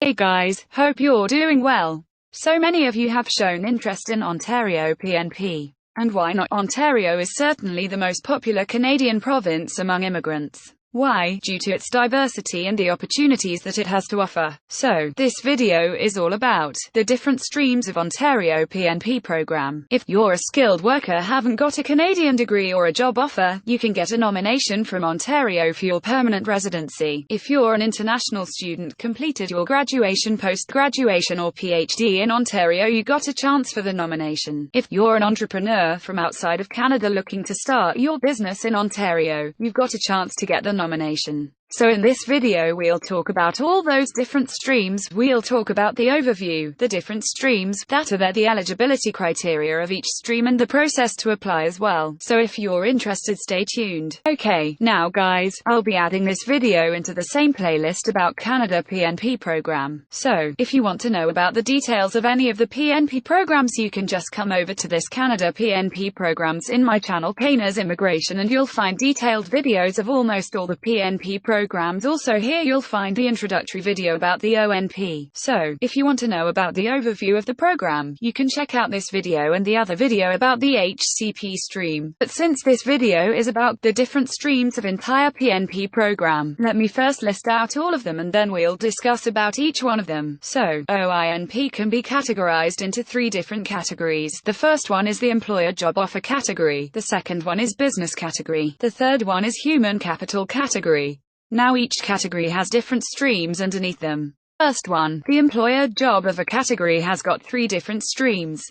Hey guys, hope you're doing well. So many of you have shown interest in Ontario PNP. And why not? Ontario is certainly the most popular Canadian province among immigrants. Why? Due to its diversity and the opportunities that it has to offer. So, this video is all about the different streams of Ontario PNP program. If you're a skilled worker, haven't got a Canadian degree or a job offer, you can get a nomination from Ontario for your permanent residency. If you're an international student, completed your graduation, post-graduation or PhD in Ontario, you got a chance for the nomination. If you're an entrepreneur from outside of Canada looking to start your business in Ontario, you've got a chance to get the nomination. So in this video we'll talk about all those different streams. We'll talk about the overview, the different streams, that are there, the eligibility criteria of each stream and the process to apply as well. So if you're interested, stay tuned. Okay, now guys, I'll be adding this video into the same playlist about Canada PNP program. So, if you want to know about the details of any of the PNP programs, you can just come over to this Canada PNP programs in my channel CANUS Immigration and you'll find detailed videos of almost all the PNP programs. Also here you'll find the introductory video about the ONP. So, if you want to know about the overview of the program, you can check out this video and the other video about the HCP stream. But since this video is about the different streams of entire PNP program, let me first list out all of them and then we'll discuss about each one of them. So, OINP can be categorized into 3 different categories. The first one is the employer job offer category. The second one is business category. The third one is human capital category. Now each category has different streams underneath them. First one, the employer job offer category has got 3 different streams.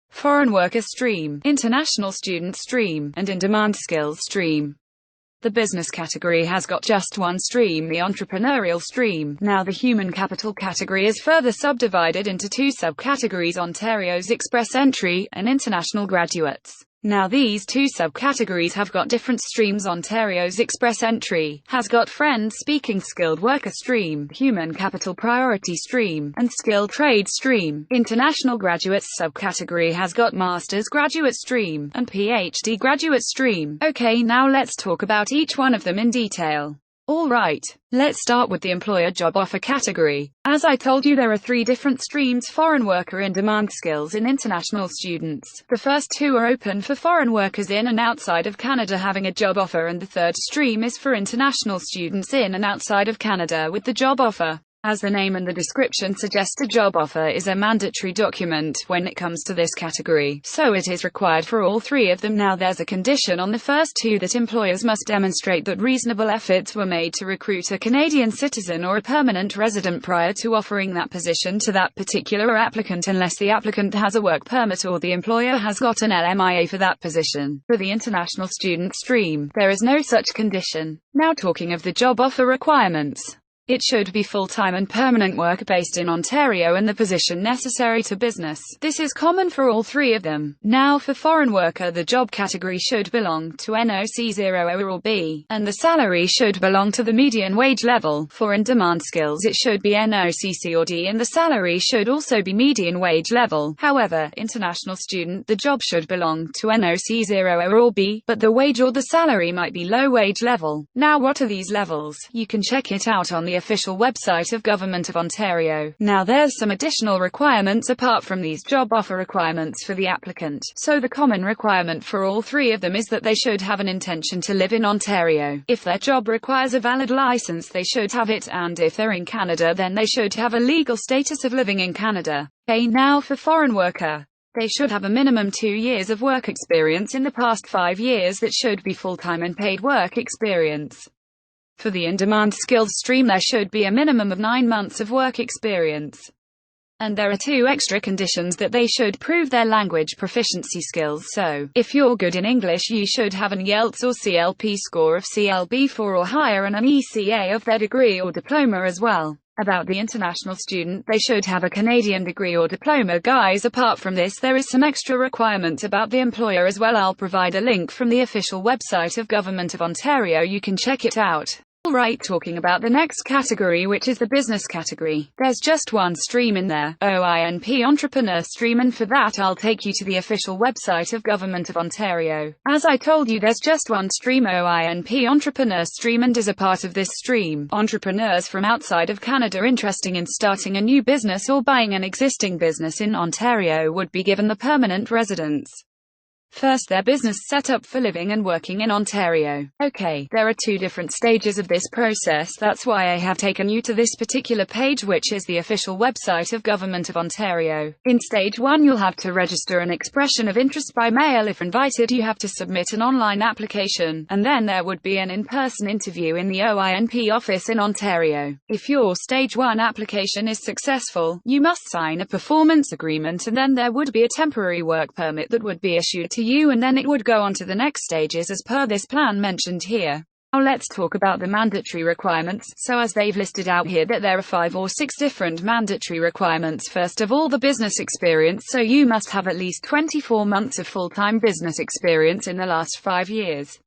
Foreign worker stream, international student stream, and in-demand skills stream. The business category has got just one stream, the entrepreneurial stream. Now the human capital category is further subdivided into 2 subcategories: Ontario's express entry and international graduates. Now these 2 subcategories have got different streams. Ontario's express entry has got French-speaking skilled worker stream, human capital priority stream, and skilled trade stream. International graduates subcategory has got master's graduate stream, and PhD graduate stream. Okay, now let's talk about each one of them in detail. Alright, let's start with the employer job offer category. As I told you, there are 3 different streams: foreign worker, in-demand skills, and international students. The first 2 are open for foreign workers in and outside of Canada having a job offer, and the third stream is for international students in and outside of Canada with the job offer. As the name and the description suggest, a job offer is a mandatory document when it comes to this category, so it is required for all 3 of them. Now there's a condition on the first 2 that employers must demonstrate that reasonable efforts were made to recruit a Canadian citizen or a permanent resident prior to offering that position to that particular applicant, unless the applicant has a work permit or the employer has got an LMIA for that position. For the international student stream, there is no such condition. Now talking of the job offer requirements. It should be full-time and permanent work based in Ontario and the position necessary to business. This is common for all 3 of them. Now for foreign worker, the job category should belong to NOC 0 or B, and the salary should belong to the median wage level. For in-demand skills, it should be NOC C or D and the salary should also be median wage level. However, international student, the job should belong to NOC 0 or B, but the wage or the salary might be low wage level. Now what are these levels? You can check it out on the official website of Government of Ontario. Now there's some additional requirements apart from these job offer requirements for the applicant. So the common requirement for all 3 of them is that they should have an intention to live in Ontario. If their job requires a valid license, they should have it, and if they're in Canada, then they should have a legal status of living in Canada. Okay, now for foreign worker. They should have a minimum 2 years of work experience in the past 5 years that should be full-time and paid work experience. For the in-demand skills stream, there should be a minimum of 9 months of work experience. And there are 2 extra conditions: that they should prove their language proficiency skills. So, if you're good in English, you should have an IELTS or CLP score of CLB4 or higher and an ECA of their degree or diploma as well. About the international student, they should have a Canadian degree or diploma. Guys, apart from this, there is some extra requirements about the employer as well. I'll provide a link from the official website of Government of Ontario, you can check it out. Alright, talking about the next category, which is the business category. There's just one stream in there, OINP Entrepreneur Stream, and for that I'll take you to the official website of Government of Ontario. As I told you, there's just one stream, OINP Entrepreneur Stream, and as a part of this stream, entrepreneurs from outside of Canada interested in starting a new business or buying an existing business in Ontario would be given the permanent residence. First, their business set up for living and working in Ontario. Okay, there are two different stages of this process, that's why I have taken you to this particular page, which is the official website of Government of Ontario. In stage 1, you'll have to register an expression of interest by mail. If invited, you have to submit an online application, and then there would be an in-person interview in the OINP office in Ontario. If your stage 1 application is successful, you must sign a performance agreement, and then there would be a temporary work permit that would be issued to you, and then it would go on to the next stages as per this plan mentioned here. Now let's talk about the mandatory requirements. So as they've listed out here that there are 5 or 6 different mandatory requirements. First of all, the business experience. So you must have at least 24 months of full-time business experience in the last 5 years.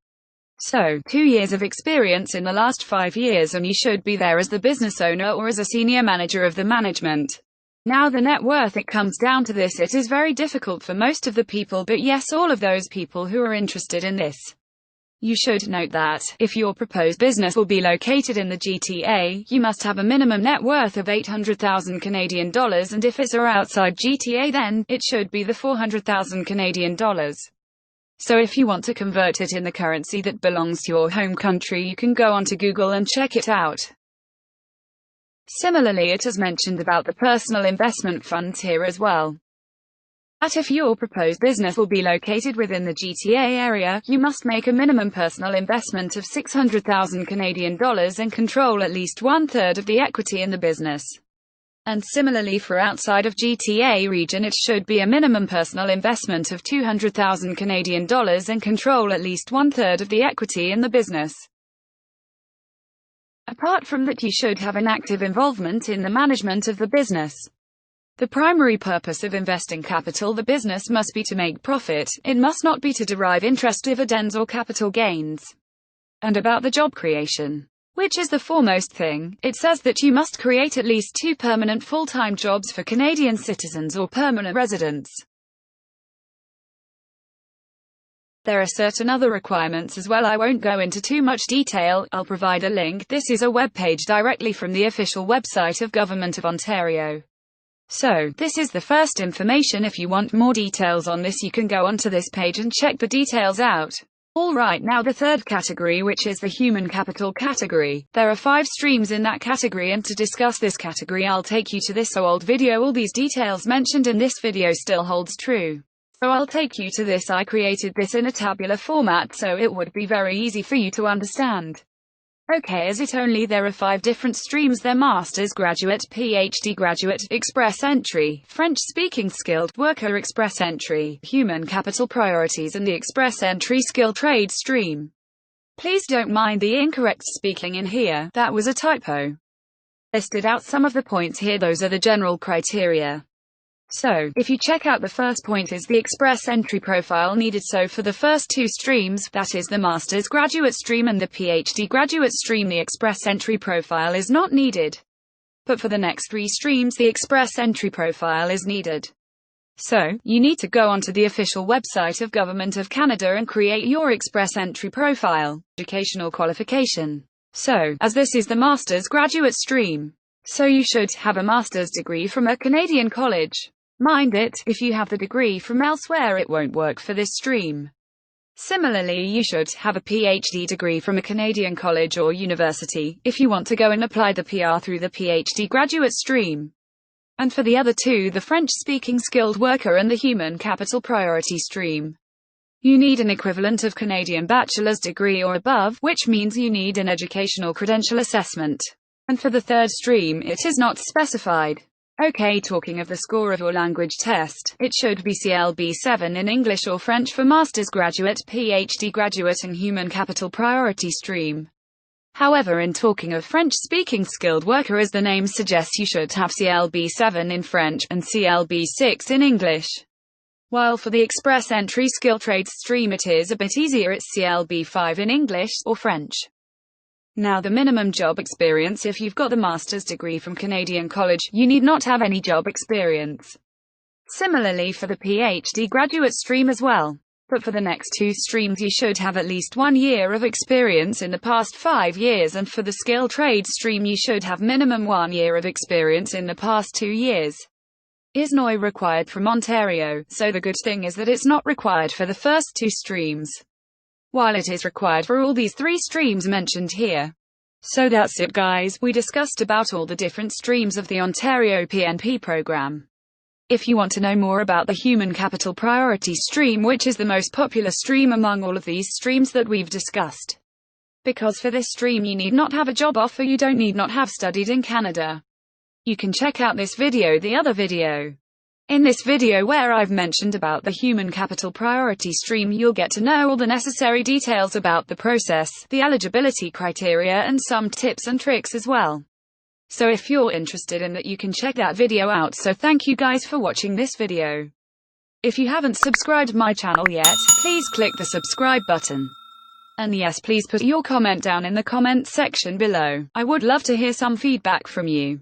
So, 2 years of experience in the last 5 years, and you should be there as the business owner or as a senior manager of the management. Now the net worth, it comes down to this. It is very difficult for most of the people, but yes, all of those people who are interested in this. You should note that, if your proposed business will be located in the GTA, you must have a minimum net worth of 800,000 Canadian dollars, and if it's outside GTA, then it should be the 400,000 Canadian dollars. So if you want to convert it in the currency that belongs to your home country, you can go onto Google and check it out. Similarly, it is mentioned about the personal investment funds here as well. That if your proposed business will be located within the GTA area, you must make a minimum personal investment of 600,000 Canadian dollars and control at least 1/3 of the equity in the business. And similarly for outside of GTA region, it should be a minimum personal investment of 200,000 Canadian dollars and control at least 1/3 of the equity in the business. Apart from that, you should have an active involvement in the management of the business. The primary purpose of investing capital the business must be to make profit, it must not be to derive interest, dividends or capital gains. And about the job creation, which is the foremost thing, it says that you must create at least 2 permanent full-time jobs for Canadian citizens or permanent residents. There are certain other requirements as well. I won't go into too much detail, I'll provide a link. This is a web page directly from the official website of Government of Ontario. So, this is the first information. If you want more details on this, you can go onto this page and check the details out. Alright, now the third category, which is the human capital category. There are 5 streams in that category, and to discuss this category I'll take you to this old video. All these details mentioned in this video still holds true. So I'll take you to this. I created this in a tabular format so it would be very easy for you to understand. Okay, there are 5 different streams. They're Master's Graduate, PhD Graduate, Express Entry, French Speaking Skilled Worker Express Entry, Human Capital Priorities, and the Express Entry Skill Trade stream. Please don't mind the incorrect speaking in here, that was a typo. Listed out some of the points here, those are the general criteria. So, if you check out the first point is the express entry profile needed. So for the first 2 streams, that is the Master's Graduate stream and the PhD Graduate stream, the express entry profile is not needed. But for the next 3 streams, the express entry profile is needed. So, you need to go onto the official website of Government of Canada and create your express entry profile. Educational qualification. So, as this is the Master's Graduate stream, so you should have a master's degree from a Canadian college. Mind it, if you have the degree from elsewhere it won't work for this stream. Similarly, you should have a PhD degree from a Canadian college or university, if you want to go and apply the PR through the PhD graduate stream. And for the other 2, the French-speaking skilled worker and the human capital priority stream, you need an equivalent of Canadian bachelor's degree or above, which means you need an educational credential assessment. And for the third stream, it is not specified. Okay, talking of the score of your language test, it should be CLB 7 in English or French for Master's Graduate, PhD Graduate and Human Capital Priority stream. However, in talking of French-speaking skilled worker, as the name suggests, you should have CLB 7 in French, and CLB 6 in English. While for the Express Entry Skill Trades stream it is a bit easier, it's CLB 5 in English, or French. Now the minimum job experience: if you've got the master's degree from Canadian college, you need not have any job experience. Similarly for the PhD graduate stream as well. But for the next two streams you should have at least 1 year of experience in the past 5 years, and for the skilled trade stream you should have minimum 1 year of experience in the past 2 years. Is NOI required from Ontario? So the good thing is that it's not required for the first two streams, while it is required for all these 3 streams mentioned here. So that's it guys, we discussed about all the different streams of the Ontario PNP program. If you want to know more about the Human Capital Priority stream, which is the most popular stream among all of these streams that we've discussed, because for this stream you need not have a job offer, you don't need not have studied in Canada, you can check out this video, the other video. In this video where I've mentioned about the Human Capital Priority stream, you'll get to know all the necessary details about the process, the eligibility criteria, and some tips and tricks as well. So if you're interested in that, you can check that video out. So thank you guys for watching this video. If you haven't subscribed my channel yet, please click the subscribe button. And yes, please put your comment down in the comment section below. I would love to hear some feedback from you.